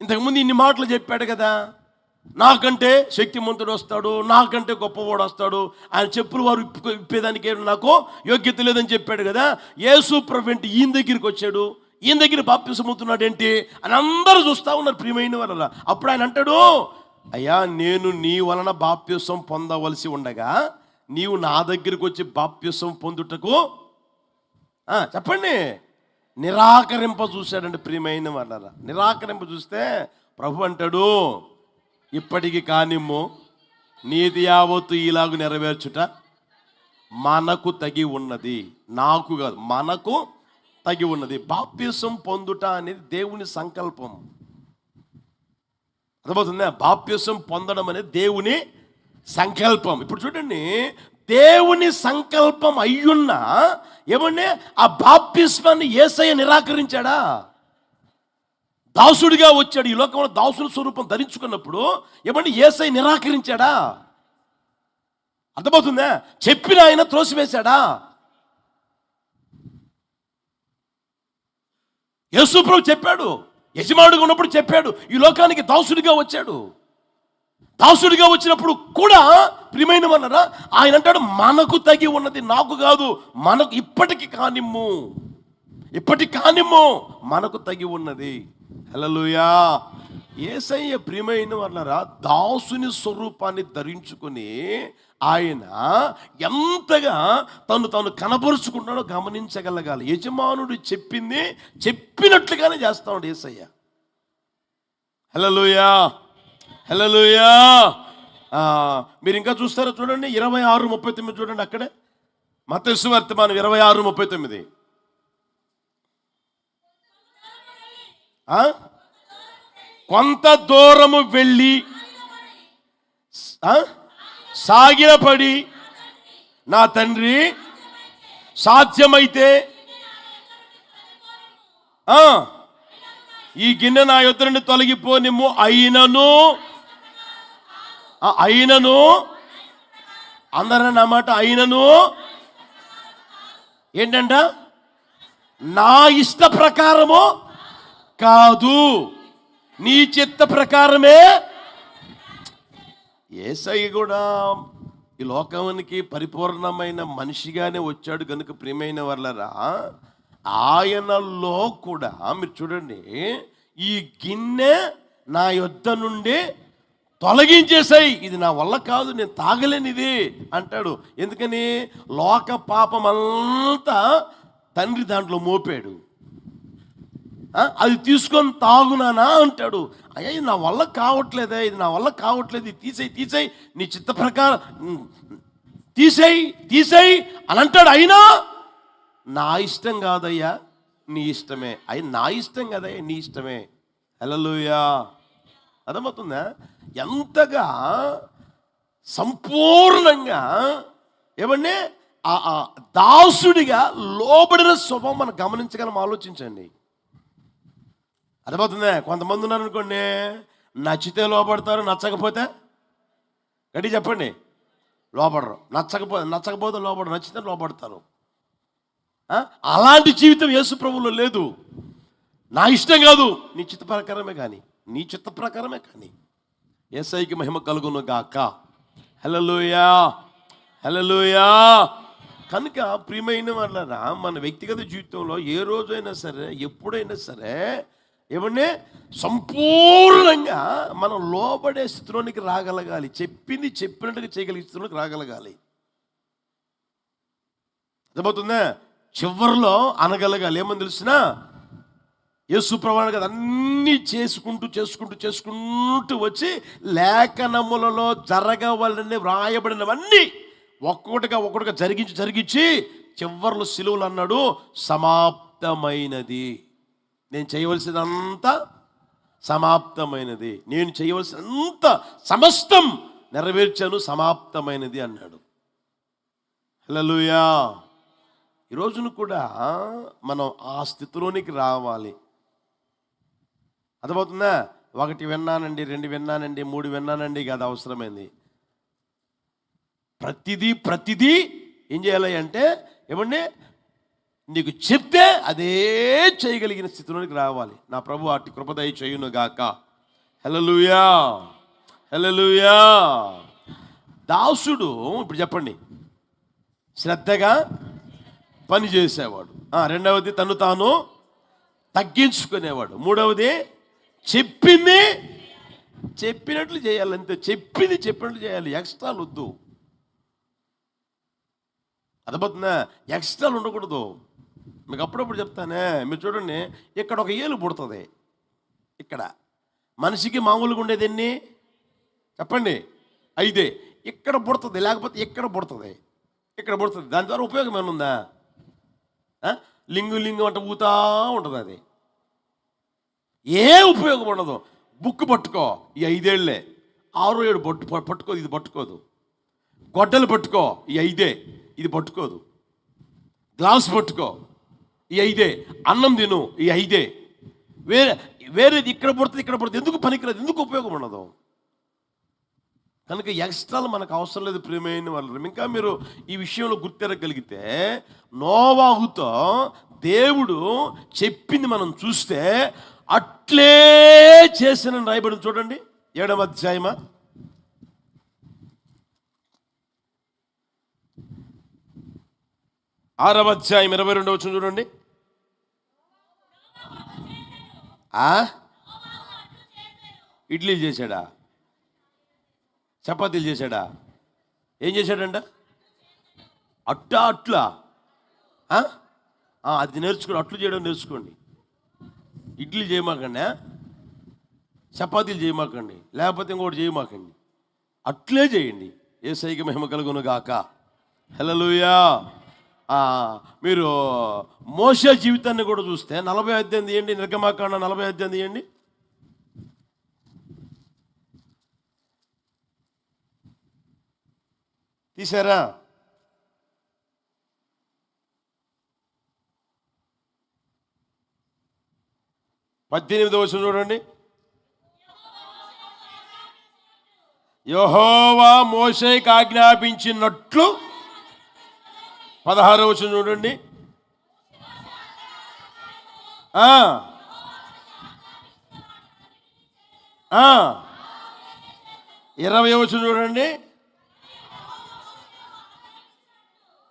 ఇంతకుముందు ఇన్ని మాటలు చెప్పాడు కదా, నాకంటే శక్తిమంతుడు వస్తాడు, నాకంటే గొప్పవాడు వస్తాడు, ఆయన చెప్పులు వారు ఇప్పేదానికి నాకు యోగ్యత లేదని చెప్పాడు కదా. యేసు ప్రభు ఏంటి ఈయన దగ్గరికి వచ్చాడు, ఈయన దగ్గర బాప్తిసం అవుతున్నాడు ఏంటి అని అందరూ చూస్తూ ఉన్నారు ప్రియమైన వాళ్ళ. అప్పుడు ఆయన అంటాడు, అయ్యా నేను నీ వలన బాప్తిసం పొందవలసి ఉండగా నీవు నా దగ్గరికి వచ్చి బాప్తిసం పొందుటకు చెప్పండి నిరాకరింప చూశాడండి ప్రియమైన వాళ్ళ. నిరాకరింప చూస్తే ప్రభు అంటాడు, ఇప్పటికి కానిమ్ము నీతి యావత్తు ఇలాగు నెరవేర్చుట మనకు తగి ఉన్నది, నాకు కాదు మనకు తగి ఉన్నది. బాప్తిసం పొందుట అనేది దేవుని సంకల్పం, అర్థమవుతుందా? బాప్తిసం పొందడం అనేది దేవుని సంకల్పం. ఇప్పుడు చూడండి, దేవుని సంకల్పం అయ్యున్నా ఏమండి ఆ బాప్తిస్మాన్ని యేసయ్య నిరాకరించాడా? దాసుడిగా వచ్చాడు ఈ లోకంలో, దాసుని స్వరూపం ధరించుకున్నప్పుడు ఏమండి యేసయ్య నిరాకరించాడా? అర్థమవుతుందా? చెప్పిన ఆయన త్రోసివేశాడా? యేసు ప్రభు చెప్పాడు, యజమానుడిగా ఉన్నప్పుడు చెప్పాడు, ఈ లోకానికి దాసుడిగా వచ్చాడు. దాసుడిగా వచ్చినప్పుడు కూడా ప్రియమైన వాళ్ళరా ఆయన అంటాడు, మనకు తగి ఉన్నది, నాకు కాదు మనకు, ఇప్పటికి కానిమ్ము మనకు తగి ఉన్నది. హల్లెలూయా. యేసయ్య ప్రియమైన వాళ్ళరా దాసుని స్వరూపాన్ని ధరించుకొని ఆయన ఎంతగా తను కనబరుచుకుంటాడో గమనించగలగాలి. యజమానుడు చెప్పింది చెప్పినట్లుగానే చేస్తా ఉంటాడు యేసయ్య. హల్లెలూయా, హల్లెలూయా. మీరు ఇంకా చూస్తారా చూడండి, 26:39 చూడండి, అక్కడే మత్తయి సువార్త 26:39. కొంత దూరము వెళ్ళి సాగిలపడి, నా తండ్రి సాధ్యమైతే ఈ గిన్నె నా యొద్ద నుండి తొలగిపోనిమ్ము, అయినను అందరన్నమాట, అయినను ఏంటంట, నా ఇష్ట ప్రకారము కాదు నీ చిత్త ప్రకారమే. యేసయ్య కూడా ఈ లోకానికి పరిపూర్ణమైన మనిషిగానే వచ్చాడు కనుక ప్రియమైన వాళ్ళరా ఆయనలో కూడా మీరు చూడండి, ఈ గిన్నె నా యొద్ద నుండి తొలగించేసాయి, ఇది నా వల్ల కాదు, నేను తాగలేని ఇది అంటాడు. ఎందుకని? లోక పాపం అంతా తండ్రి దాంట్లో మోపాడు, అది తీసుకొని తాగునానా అంటాడు. అయ్యా ఇది నా వల్ల కావట్లేదే, ఇది నా వల్ల కావట్లేదు, ఇది తీసేయి నీ చిత్త ప్రకారం తీసేయి అని అంటాడు. అయినా నా ఇష్టం కాదయ్యా నీ ఇష్టమే, నా ఇష్టం కదయ్యా నీ ఇష్టమే. హల్లెలూయా. అర్థమవుతుందా? ఎంతగా సంపూర్ణంగా ఏమండి ఆ దాసుడిగా లోబడిన స్వభావం మనం గమనించగలం. ఆలోచించండి, అర్థమవుతుందా? కొంతమంది ఉన్నారు అనుకోండి, నచ్చితే లోపడతారు, నచ్చకపోతే గట్టి చెప్పండి లోపడరు, నచ్చకపోతే లోపడరు, నచ్చితే లోపడతారు. అలాంటి జీవితం యేసు ప్రభువులో లేదు. నా ఇష్టం కాదు, నీ చిత్త ప్రకారమే కానీ యేసయ్యకి మహిమ కలుగును గాక. హల్లెలూయా, హల్లెలూయా. కనుక ప్రియమైన వాళ్ళరా మన వ్యక్తిగత జీవితంలో ఏ రోజైనా సరే, ఎప్పుడైనా సరే ఏమంటే సంపూర్ణంగా మనం లోబడే స్థితిలోనికి రాగలగాలి, చెప్పింది చెప్పినట్టుగా చేయగలిగే స్థితిలోనికి రాగలగాలి. అర్థమవుతుందా? చివరిలో అనగలగాలి, ఏమని తెలిసినా యేసు ప్రభువు కదా అన్నీ చేసుకుంటూ వచ్చి లేఖనములలో జరగవలని వ్రాయబడినవన్నీ ఒక్కొక్కటిగా జరిగించి చివరిలో సిలువలు అన్నాడు, సమాప్తమైనది. నేను చేయవలసినంతా సమాప్తమైనది, నేను చేయవలసినంత సమస్తం నెరవేర్చాను, సమాప్తమైనది అన్నాడు. హల్లెలూయా. ఈ రోజును కూడా మనం ఆ స్థితిలోనికి రావాలి. అర్థమవుతుందా? 1 విన్నానండి, 2 విన్నానండి, 3 విన్నానండి కాదు అవసరమైంది. ప్రతిదీ ఏం చేయాలి అంటే ఏమండి నీకు చెప్తే అదే చేయగలిగిన స్థితిలోనికి రావాలి. నా ప్రభు అట్టి కృప దయ చేయును గాక. హల్లెలూయా, హల్లెలూయా. దాసుడు ఇప్పుడు చెప్పండి, శ్రద్ధగా పని చేసేవాడు. రెండవది తను తాను తగ్గించుకునేవాడు. మూడవది చెప్పినట్లు చేయాలి. అంతే, చెప్పినట్లు చేయాలి. ఎక్స్ట్రాలు వద్దు. అర్థమవుతుందా? ఎక్స్ట్రాలు ఉండకూడదు. మీకు అప్పుడప్పుడు చెప్తానే, మీరు చూడండి, ఇక్కడ ఒక ఏలు పుడుతుంది. ఇక్కడ మనిషికి మామూలుగా ఉండేది ఎన్ని చెప్పండి? 5. ఇక్కడ పుడుతుంది, లేకపోతే ఇక్కడ పుడుతుంది, ఇక్కడ పుడుతుంది. దాని ద్వారా ఉపయోగం ఏమైనా ఉందా? లింగు అంటే ఊతా ఉంటుంది. అది ఏ ఉపయోగం ఉండదు. బుక్ పట్టుకో, ఈ 5 ఏళ్లే. 6, 7 పట్టుకోదు, ఇది పట్టుకోదు. గొడ్డలు పట్టుకో, ఈ 5, ఇది పట్టుకోదు. గ్లాస్ పట్టుకో, ఈ 5. అన్నం తిను, ఈ 5. వేరేది ఇక్కడ పుడుతుంది, ఇక్కడ పుడుతుంది. ఎందుకు పనికిరాదు, ఎందుకు ఉపయోగం ఉండదు. కనుక ఎక్స్ట్రాలు మనకు అవసరం లేదు ప్రియమైన వాళ్ళు. ఇంకా మీరు ఈ విషయంలో గుర్తెరగలిగితే, నోవాహుతో దేవుడు చెప్పింది మనం చూస్తే అట్లే చేసిన రాయబడింది. చూడండి 7వ అధ్యాయమా, 6వ అధ్యాయం 22వ వచనం చూడండి. ఇడ్లీ చేశాడా? చపాతీలు చేశాడా? ఏం చేశాడంట? అట్లా అది నేర్చుకోండి. అట్లు చేయడం నేర్చుకోండి. ఇడ్లీ చేయమాకండి, చపాతీలు చేయమాకండి, లేకపోతే ఇంకోటి చేయమాకండి. అట్లే చేయండి. యేసయ్యకి మహిమ కలుగును గాక. హల్లెలూయా. మీరు మోషే జీవితాన్ని కూడా చూస్తే 40వ అధ్యాయం తీయండి. నిర్గమాకాండ 40వ అధ్యాయం తీయండి. తీసారా? పద్దెనిమిదవ వచనం చూడండి. యెహోవా మోషేకి ఆజ్ఞాపించినట్లు 16వ వచనం చూడండి. 20వ వచనం చూడండి.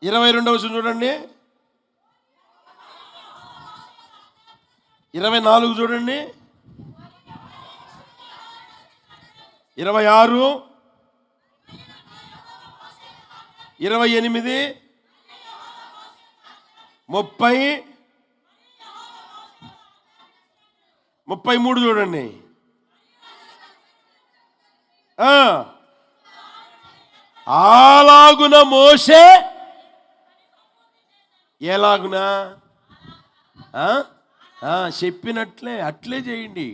22వ వచనం చూడండి. 24 చూడండి. 26, 28, 30, 33 చూడండి. అలాగున మోషే ఎలాగునా చెప్పినట్లే అట్లే చేయండి.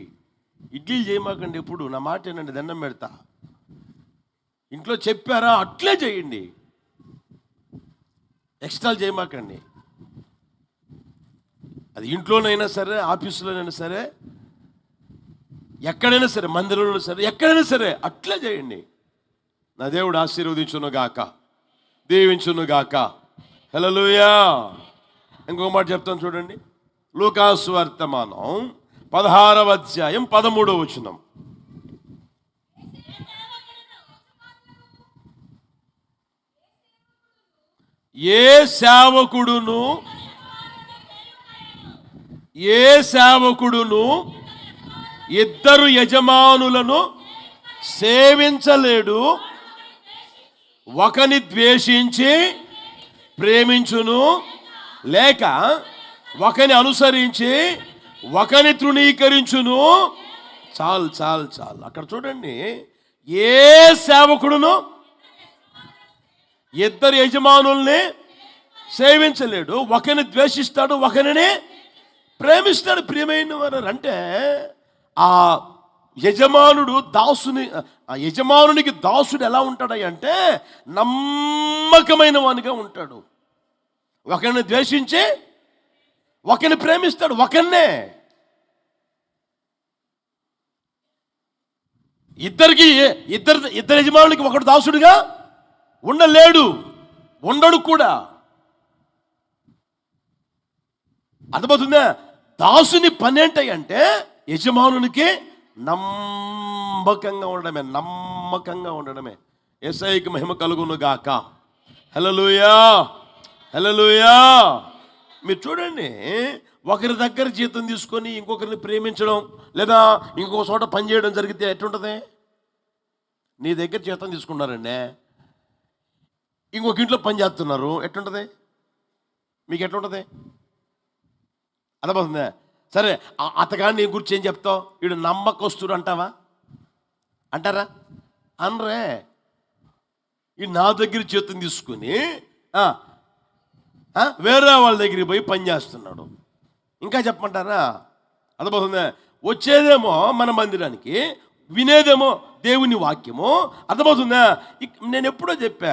ఇడ్లీలు చేయమాకండి. ఎప్పుడు నా మాట ఏనండి, దండం పెడతా. ఇంట్లో చెప్పారా? అట్లే చేయండి. ఎక్స్ట్రాలు చేయమాకండి. అది ఇంట్లోనైనా సరే, ఆఫీసులోనైనా సరే, ఎక్కడైనా సరే, మందిరంలో సరే, ఎక్కడైనా సరే అట్లే చేయండి. నా దేవుడు ఆశీర్వదించును గాక, దీవించును గాక. హల్లెలూయా. ఇంకొక మాట చెప్తాను చూడండి. లూకాసు వర్తమానం 16వ అధ్యాయం 13వ వచనం. ఏ సేవకుడును ఇద్దరు యజమానులను సేవించలేడు. ఒకని ద్వేషించి ప్రేమించును, లేక ఒకని అనుసరించి ఒకని తృణీకరించును. చాలు. అక్కడ చూడండి. ఏ సేవకుడును ఇద్దరు యజమానుల్ని సేవించలేడు. ఒకరిని ద్వేషిస్తాడు, ఒకరిని ప్రేమిస్తాడు. ప్రియమైన వారు, అంటే ఆ యజమానునికి దాసుడు ఎలా ఉంటాడు అంటే నమ్మకమైన వానిగా ఉంటాడు. ఒకరిని ద్వేషించి ఒకరిని ప్రేమిస్తాడు. ఒకరినే. ఇద్దరు యజమానులకి ఒకడు దాసుడుగా ఉండలేడు, ఉండడు కూడా. అర్థమవుతుందా? దాసుని పని ఏంటంటే యజమానునికి నమ్మకంగా ఉండడమే, నమ్మకంగా ఉండడమే. యేసయ్యకి మహిమ కలుగును గాక. హల్లెలూయా, హల్లెలూయా. మీరు చూడండి, ఒకరి దగ్గర జీతం తీసుకొని ఇంకొకరిని ప్రేమించడం లేదా ఇంకొక చోట పని చేయడం జరిగితే ఎట్లుంటుంది? నీ దగ్గర జీతం తీసుకున్నారండి, ఇంకొక ఇంట్లో పని చేస్తున్నారు, ఎట్లుంటుంది? మీకు ఎట్లుంటుంది? అర్థమవుతుందా? సరే, అతగాని నీ గురించి ఏం చెప్తావు? వీడు నమ్మకస్తుడు అంటావా? అంటారా? అనరే. ఈ నా దగ్గర జీతం తీసుకుని వేరే వాళ్ళ దగ్గరికి పోయి పని చేస్తున్నాడు, ఇంకా చెప్పమంటారా? అర్థమవుతుందా? వచ్చేదేమో మన మందిరానికి, వినేదేమో దేవుని వాక్యము. అర్థమవుతుందా? నేను ఎప్పుడో చెప్పా,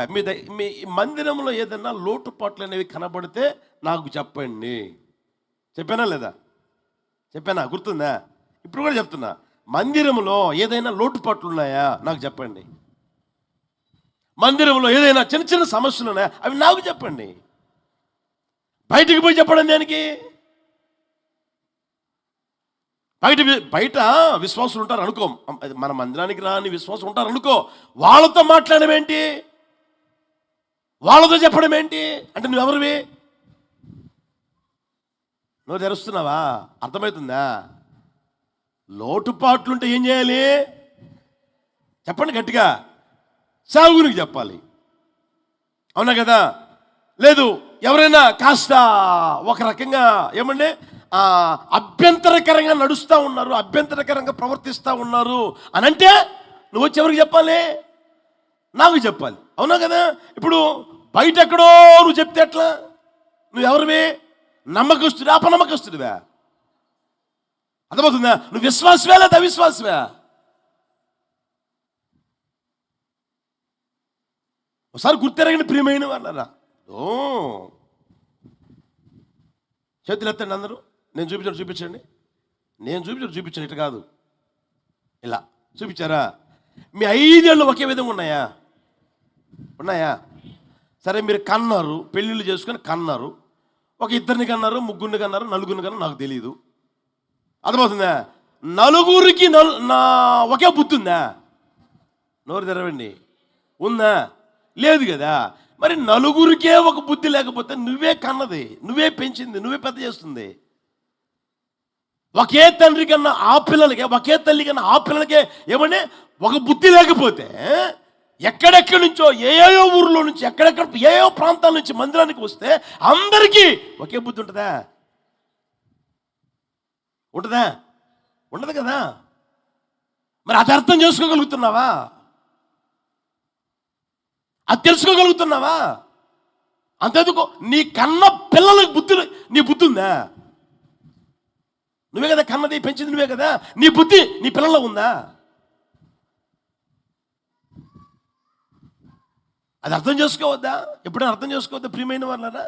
మీ మందిరంలో ఏదైనా లోటుపాట్లు అనేవి కనబడితే నాకు చెప్పండి. చెప్పానా లేదా? చెప్పానా? గుర్తుందా? ఇప్పుడు కూడా చెప్తున్నా, మందిరంలో ఏదైనా లోటుపాట్లు ఉన్నాయా నాకు చెప్పండి. మందిరంలో ఏదైనా చిన్న చిన్న సమస్యలు ఉన్నాయా అవి నాకు చెప్పండి. బయటికి పోయి చెప్పడం దానికి? బయట విశ్వాసులు ఉంటారు అనుకో, మన మందిరానికి రాని విశ్వాసులు ఉంటారు అనుకో, వాళ్ళతో మాట్లాడడం ఏంటి? వాళ్ళతో చెప్పడం ఏంటి? అంటే నువ్వెవరివి? నువ్వు తెరుస్తున్నావా? అర్థమవుతుందా? లోటుపాట్లుంటే ఏం చేయాలి? చెప్పండి గట్టిగా. సాగునికి చెప్పాలి, అవునా కదా? లేదు, ఎవరైనా కాస్త ఒక రకంగా ఏమండి అభ్యంతరకరంగా నడుస్తూ ఉన్నారు, అభ్యంతరకరంగా ప్రవర్తిస్తూ ఉన్నారు అని అంటే నువ్వు వచ్చి ఎవరికి చెప్పాలి? నాకు చెప్పాలి, అవునా కదా? ఇప్పుడు బయట ఎక్కడో నువ్వు చెప్తే ఎట్లా? నువ్వు ఎవరివి? నమ్మకస్తుడా, అపనమ్మకస్తుడివా? అర్థమవుతుందా? నువ్వు విశ్వాసవే లేదా అవిశ్వాసవే? ఒకసారి గుర్తెరగని ప్రియమైన వాళ్ళరా, చేతులు ఎత్తండి అందరూ. నేను చూపించండి. నేను చూపించాను ఇటు కాదు, ఇలా చూపించారా? మీ 5 ఏళ్ళు ఒకే విధంగా ఉన్నాయా? సరే, మీరు కన్నారు, పెళ్ళిళ్ళు చేసుకొని కన్నారు, ఒక 2 కన్నారు, 3 కన్నారు, 4 కన్నారు, నాకు తెలియదు. అర్థమవుతుందా? నలుగురికి ఒకే బుద్ధి ఉందా? నోరు తెరవండి. ఉందా? లేదు కదా. మరి నలుగురికే ఒక బుద్ధి లేకపోతే నువ్వే కన్నది, నువ్వే పెంచింది, నువ్వే పెద్ద చేస్తుంది. ఒకే తండ్రి కన్నా ఆ పిల్లలకే, ఒకే తల్లి కన్నా ఆ పిల్లలకే ఏమని ఒక బుద్ధి లేకపోతే ఎక్కడెక్కడి నుంచో ఏయో ఊర్లో నుంచి ఎక్కడెక్కడ ఏయో ప్రాంతాల నుంచి మందిరానికి వస్తే అందరికీ ఒకే బుద్ధి ఉంటుందా? ఉండదు కదా. మరి అది అర్థం చేసుకోగలుగుతున్నావా? అది తెలుసుకోగలుగుతున్నావా? అంతేందుకు నీ కన్న పిల్లలకు నీ బుద్ధి ఉందా? నువ్వే కదా కన్నది, పెంచింది నువ్వే కదా. నీ బుద్ధి నీ పిల్లల్లో ఉందా? అది అర్థం చేసుకోవద్దా? ఎప్పుడైనా అర్థం చేసుకోవద్దా ప్రియమైన వాళ్ళరా?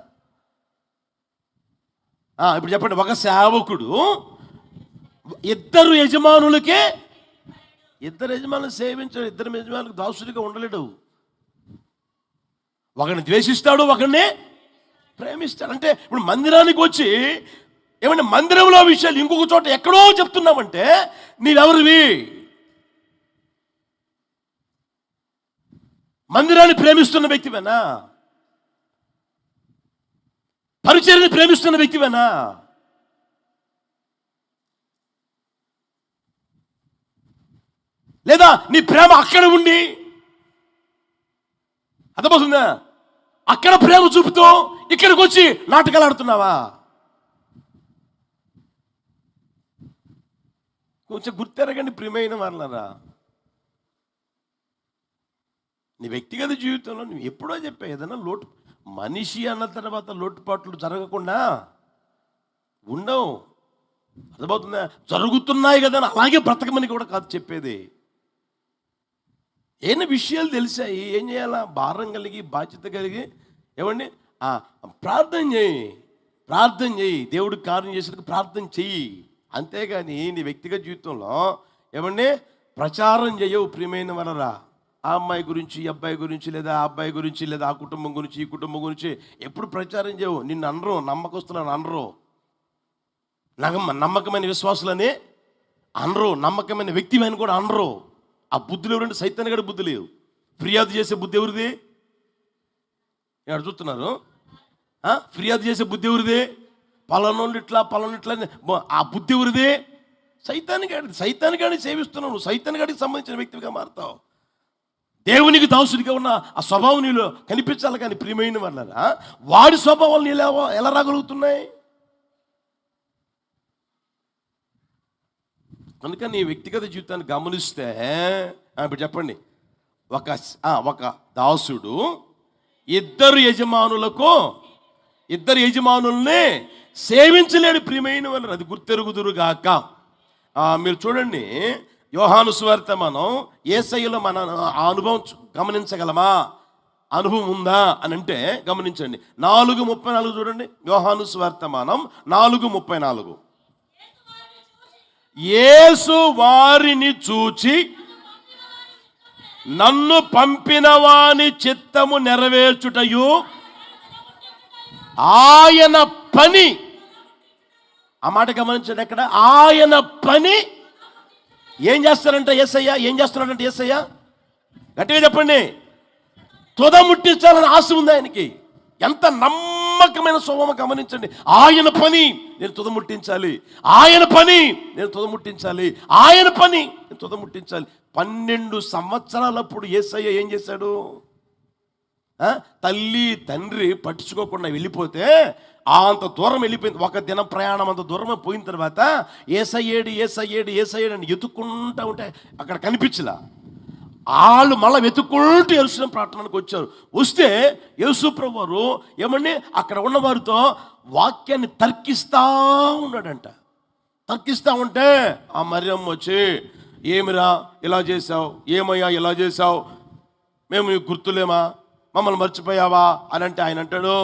ఇప్పుడు చెప్పండి, ఒక సేవకుడు ఇద్దరు యజమానులు సేవించాడు, ఇద్దరు యజమానులకు దాసుడిగా ఉండలేడు. ఒకరిని ద్వేషిస్తాడు, ఒకరిని ప్రేమిస్తాడు. అంటే ఇప్పుడు మందిరానికి వచ్చి ఏమంటే మందిరంలో విషయాలు ఇంకొక చోట ఎక్కడో చెప్తున్నామంటే నీవెవరివి? మందిరాన్ని ప్రేమిస్తున్న వ్యక్తివేనా? పరిచర్యని ప్రేమిస్తున్న వ్యక్తివేనా? లేదా నీ ప్రేమ అక్కడ ఉండి, అర్థమవుతుందా, అక్కడ ప్రేమ చూపుతూ ఇక్కడికి వచ్చి నాటకాలు ఆడుతున్నావా? కొంచెం గుర్తెరగండి ప్రియమైన వాళ్ళరా. నీ వ్యక్తిగత జీవితంలో నువ్వు ఎప్పుడో చెప్పా, ఏదైనా మనిషి అన్న తర్వాత లోటుపాట్లు జరగకుండా ఉండవు. అర్థమవుతుందా? జరుగుతున్నాయి కదా అని అలాగే బ్రతకమని కూడా కాదు చెప్పేది. ఏమైనా విషయాలు తెలిసాయి, ఏం చేయాలా? భారం కలిగి, బాధ్యత కలిగి ఏమండి ప్రార్థన చేయి, దేవుడికి కార్యం చేసేందుకు ప్రార్థన చెయ్యి. అంతేగాని నీ వ్యక్తిగత జీవితంలో ఏమండి ప్రచారం చేయవు ప్రియమైన వలరా. ఆ అమ్మాయి గురించి, ఈ అబ్బాయి గురించి, లేదా ఆ అబ్బాయి గురించి, లేదా ఆ కుటుంబం గురించి, ఈ కుటుంబం గురించి ఎప్పుడు ప్రచారం చేయవు. నిన్ను అనరు, నమ్మకస్తులను అనరు, నమ్మకమైన విశ్వాసులని అనరు. నమ్మకమైన వ్యక్తి అని కూడా అనరు. ఆ బుద్ధులు ఎవరంటే సైతాన్ గడి బుద్ధి లేవు. ఫిర్యాదు చేసే బుద్ధి ఎవరిది? ఇక్కడ చూస్తున్నారు. ఫిర్యాదు చేసే బుద్ధి ఎవరిది? పలానోళ్ళు ఇట్లా ఆ బుద్ధి ఎవరిది? సైతాన్ గాడిని సేవిస్తున్నావు. నువ్వు సైతాన్ గాడికి సంబంధించిన వ్యక్తిగా మారుతావు. దేవునికి దాసుడిగా ఉన్న ఆ స్వభావం నీలో కనిపించాలి. కానీ ప్రియమైన వాళ్ళరా, వాడి స్వభావాలు నీళ్ళు ఎలా రాగలుగుతున్నాయి? కనుక నీ వ్యక్తిగత జీవితాన్ని గమనిస్తే ఇప్పుడు చెప్పండి, ఒక దాసుడు ఇద్దరు యజమానుల్ని సేవించలేడు. ప్రియమైన వాళ్ళు అది గుర్తెరుగుదురుగాక. మీరు చూడండి, యోహాను సువార్త మనం యేసయ్యలో మన అనుభవం గమనించగలమా? అనుభవం ఉందా అని అంటే గమనించండి. 4:34 చూడండి. యోహాను సువార్త మనం 4:34. యేసు వారిని చూచి నన్ను పంపిన వాని చిత్తము నెరవేర్చుటయు ఆయన పని. ఆ మాట గమనించండి. ఎక్కడ ఆయన పని ఏం చేస్తారంట యేసయ్య? ఏం చేస్తున్నాడంటే యేసయ్య? గట్టిగా చెప్పండి. తుద ముట్టించాలని ఆశ ఉంది ఆయనకి. ఎంత నమ్మకమైన స్వభావం గమనించండి. ఆయన పని నేను తుద ముట్టించాలి, ఆయన పని నేను తుద ముట్టించాలి, ఆయన పని నేను తుద ముట్టించాలి. 12 సంవత్సరాలప్పుడు యేసయ్య ఏం చేశాడు? తల్లి తండ్రి పట్టించుకోకుండా వెళ్ళిపోతే అంత దూరం వెళ్ళిపోయింది. ఒక దినం ప్రయాణం అంత దూరం పోయిన తర్వాత ఏసయ్యేడు అని ఎత్తుక్కుంటా ఉంటే అక్కడ కనిపించలా. వాళ్ళు మళ్ళీ వెతుక్కుంటూ యెరూషలేము పట్టణానికి వచ్చారు. వస్తే యేసు ప్రభువు వారు ఏమండి అక్కడ ఉన్న వారితో వాక్యాన్ని తర్కిస్తూ ఉన్నాడంట. తర్కిస్తూ ఉంటే ఆ మరియమ్మ వచ్చి, ఏమిరా ఇలా చేసావు, ఏమయ్యా ఇలా చేసావు, మేము నీకు గుర్తులేమా, మమ్మల్ని మర్చిపోయావా అని అంటే ఆయన అంటాడు,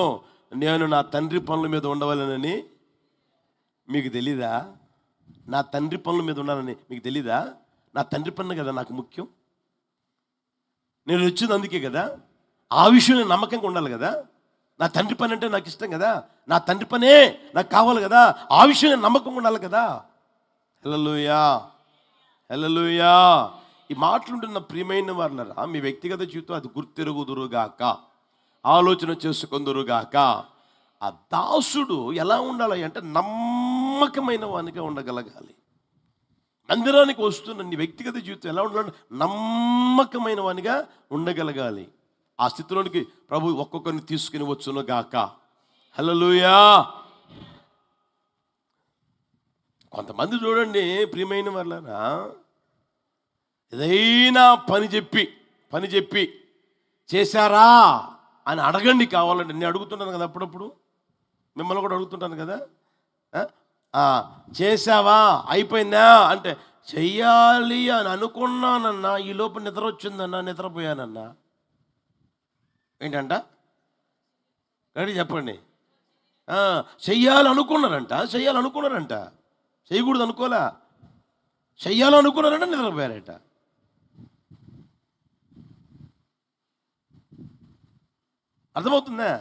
నేను నా తండ్రి పనుల మీద ఉండవాలనని మీకు తెలీదా? నా తండ్రి పనుల మీద ఉన్నానని మీకు తెలీదా? నా తండ్రి పనులు కదా నాకు ముఖ్యం. నేను వచ్చింది అందుకే కదా. ఆ విషయం నేను నమ్మకంగా ఉండాలి కదా. నా తండ్రి పని అంటే నాకు ఇష్టం కదా. నా తండ్రి పనే నాకు కావాలి కదా. ఆ విషయం నేను నమ్మకంగా ఉండాలి కదా. హల్లెలూయా, హల్లెలూయా. ఈ మాటలుంటున్న ప్రియమైన వారులారా, మీ వ్యక్తిగత జీవితం అది గుర్తెరుగుదురుగాక, ఆలోచన చేసుకుందురుగాక. ఆ దాసుడు ఎలా ఉండాలి అంటే నమ్మకమైన వానిగా ఉండగలగాలి. మందిరానికి వస్తున్న నీ వ్యక్తిగత జీవితం ఎలా ఉండాలి? నమ్మకమైన వానిగా ఉండగలగాలి. ఆ స్థితిలోనికి ప్రభు ఒక్కొక్కరిని తీసుకుని వచ్చును గాక. హల్లెలూయా. కొంతమంది చూడండి ప్రియమైన వాళ్ళరా, ఏదైనా పని చెప్పి చేశారా అని అడగండి. కావాలంటే నేను అడుగుతుంటాను కదా, అప్పుడప్పుడు మిమ్మల్ని కూడా అడుగుతుంటాను కదా. చేసావా, అయిపోయిందా అంటే చెయ్యాలి అని అనుకున్నానన్నా, ఈ లోపు నిద్ర వచ్చిందన్నా, నిద్రపోయానన్నా. ఏంటంట గడి చెప్పండి. చెయ్యాలనుకున్నారంట, చేయకూడదు అనుకోలే, చెయ్యాలనుకున్నారంట, నిద్రపోయారట. అర్థమవుతుందా?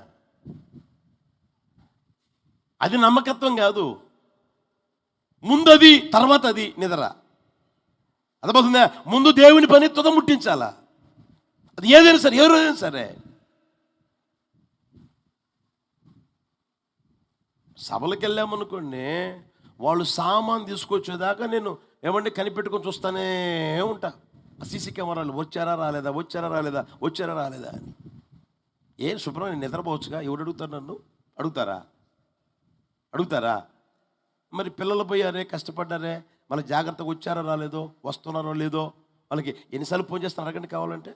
అది నమ్మకత్వం కాదు. ముందు అది, తర్వాత అది నిద్ర. అర్థమవుతుందా? ముందు దేవుని పని తుద ముట్టించాలా. అది ఏదైనా సరే, ఏ రోజైనా సరే. సభలకు వెళ్ళామనుకోండి, వాళ్ళు సామాన్ తీసుకొచ్చేదాకా నేను ఏమంటే కనిపెట్టుకొని చూస్తూనే ఉంటా. సీసీ కెమెరాలు వచ్చారా రాలేదా అని. ఏం శుభ్రం నేను నిద్రపోవచ్చుగా. ఎవడు అడుగుతారు? నన్ను అడుగుతారా? మరి పిల్లలు పోయారే, కష్టపడ్డారే, మళ్ళీ జాగ్రత్తగా వచ్చారో రాలేదో, వస్తున్నారో లేదో, వాళ్ళకి ఎన్నిసార్లు ఫోన్ చేస్తాను అడగండి కావాలంటే.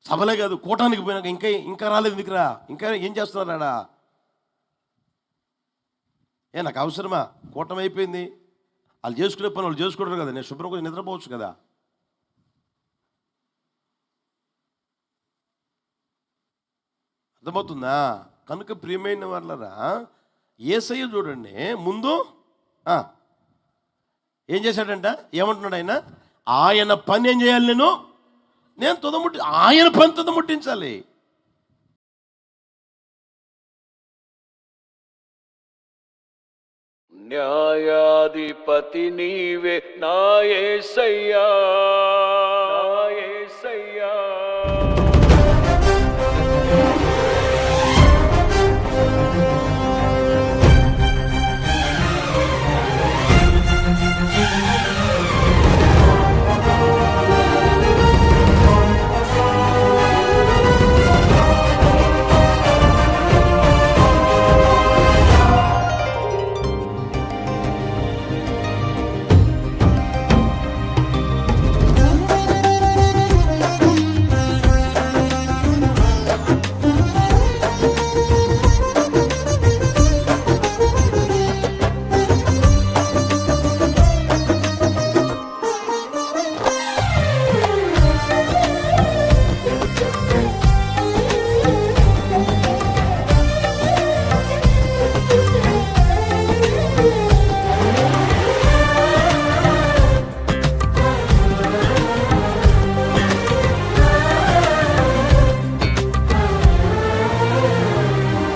సభలే కాదు, కూటానికి పోయినాక ఇంకా రాలేదు, ఎందుకురా, ఇంకా ఏం చేస్తున్నారాడా? నాకు అవసరమా? కూటమి అయిపోయింది, వాళ్ళు చేసుకునే పని వాళ్ళు చేసుకుంటారు కదా, నేను శుభ్రం కొంచెం నిద్రపోవచ్చు కదా. అర్థమవుతుందా? కనుక ప్రియమైన వాళ్ళరా, యేసయ్య చూడండి ముందు ఏం చేశాడంట? ఏమంటున్నాడు ఆయన పని ఏం చేయాలి? నేను ఆయన పని తుదముట్టించాలి. న్యాయాధిపతి నీవే నా యేసయ్యా, నా యేసయ్యా.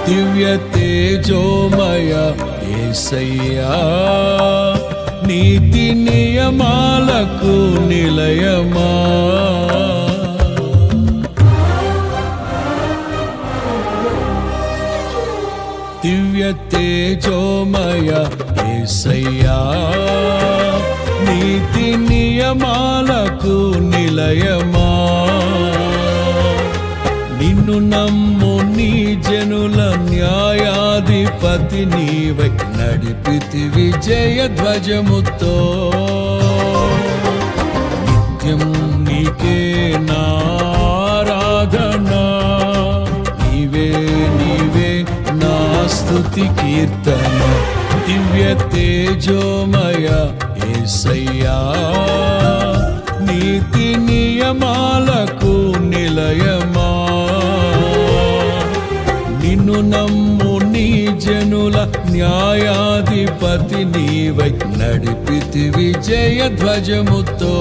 దివ్య తేజోమయ యేసయ్యా, నీతి నియమాలకు నిలయమా. దివ్య తేజోమయ యేసయ్యా, నీతి నియమాలకు నిలయమా. నిన్ను నమ్ము నీ జనుల న్యాయాధిపతి నీవై నడిపితివి జయధ్వజముతో. నిత్యం నీకే నారాధన, నీవే నీవే నా స్తుతి కీర్తన. దివ్య తేజోమయ యేసయ్యా, నీతి నియమాలకు నిలయమా. నిన్ను నమ్ము నీ జనుల న్యాయాధిపతి నీవై నడిపితివి జయధ్వజముతో.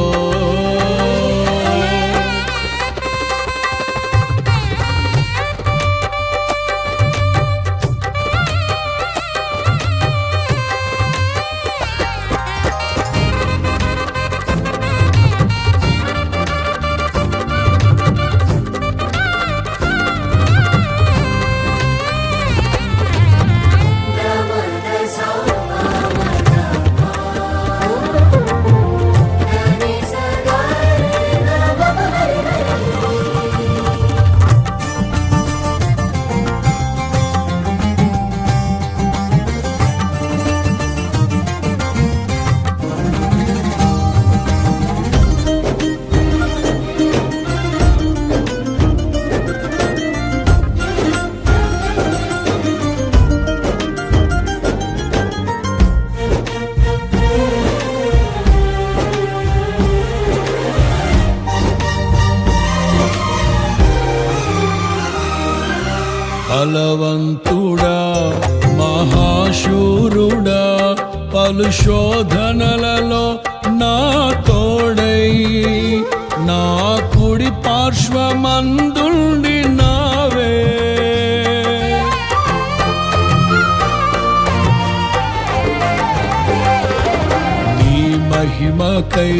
బలవంతుడా మహాశూరుడా, పలు శోధనలలో నా తోడై నా కుడి పార్శ్వమందుండి నావే. నీ మహిమకై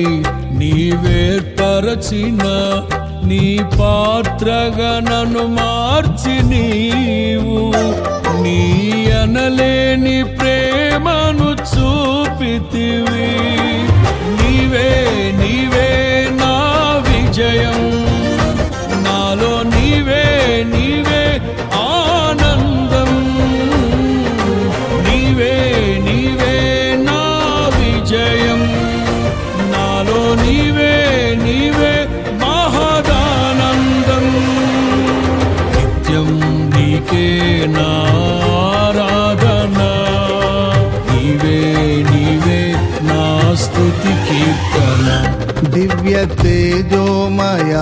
నీవేర్పరచిన నీ పాత్రగా నన్ను మార్చి నీవు నీ అనలేని ప్రేమను చూపితివి. నీవే నీవే నా విజయం, నాలో నీవే నీవే ఆనందం. నీవే నీవే నా విజయం, నాలో నీవే నీవే మహదానందం. నిత్యం నీకే నారాధన, నీవే నీవే నా స్తుతి కీర్తన. దివ్య తేజోమయ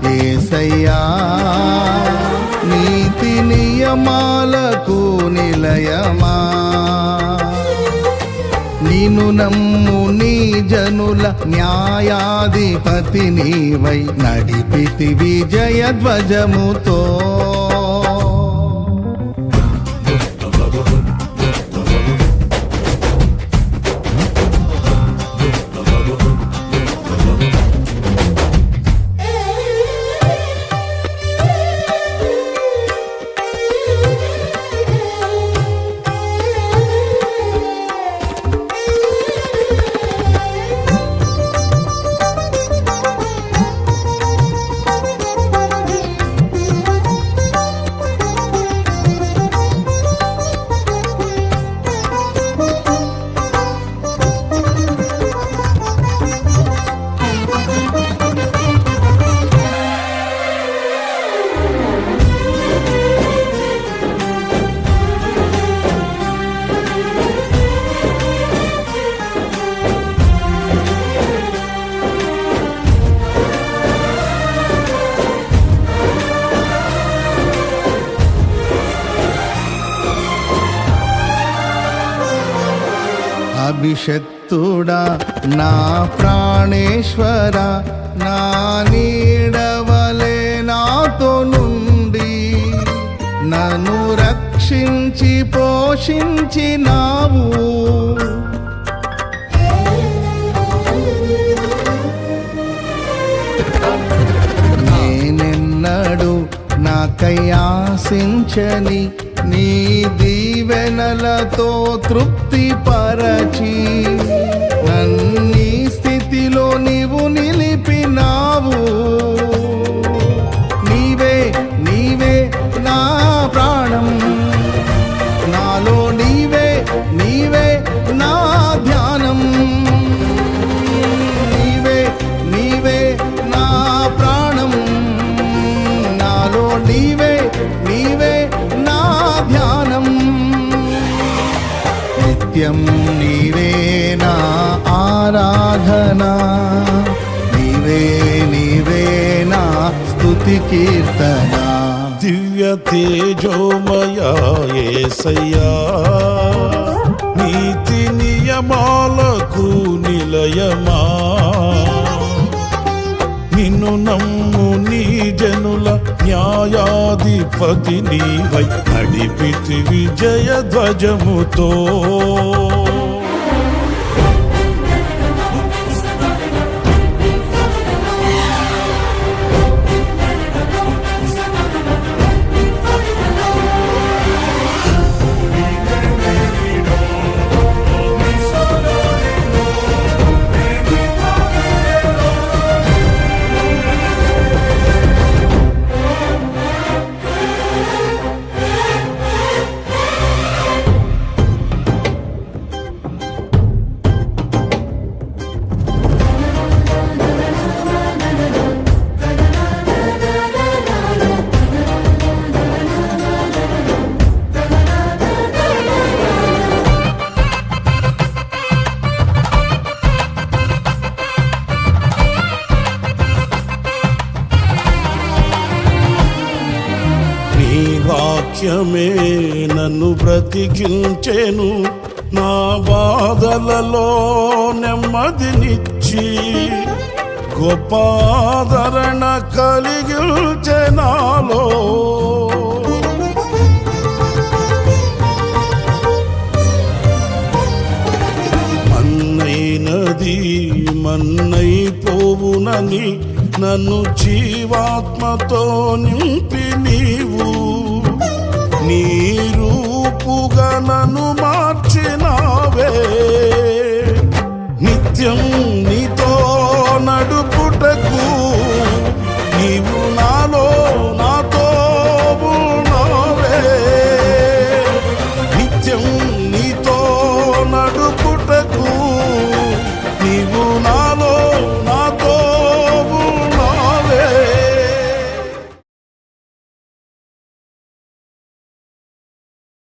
యేసయ్యా, నీతి నియమాలకు నిలయమా. నిన్ను నమ్ము నీ జనుల న్యాయాధిపతి నీవై నడిపితివి జయధ్వజముతో. సర్వశక్తుడా నా ప్రాణేశ్వర, నా నీడవలే నాతో నుండి నన్ను రక్షించి పోషించినావు. నేనెన్నడు నాకై ఆశించని నీ దీవెనలతో తృప్తి పరచి నన్నీ స్థితిలో నీవు నిలిపినావు. నీవే నీవే నా ప్రాణం, నాలో నీవే నీవే నా ధ్యానం. నీవే నీవే నా ప్రాణం, నాలో నీవే నీవే నా ధ్యానం. నిత్యం నీవే నా ఆరాధన, నీవే నీవే నా స్తుతి కీర్తన. దివ్య తేజోమయా యేసయ్యా, నీతి నియమాలకు నిలయమా, నిన్ను నమ్ము నీ జనుల న్యాయాధిపతి నీవై నడిపితి విజయ ధ్వజముతో. వాక్యమే నన్ను బ్రతికించెను, నా బాధలలో నెమ్మదినిచ్చి గొప్ప ఆదరణ కలిగించె నాలో. మన్నైనది మన్నైపోవునని నన్ను జీవాత్మతో నింపి నీవు నీ రూపుగా నన్ను మార్చినావే. నిత్యం నీ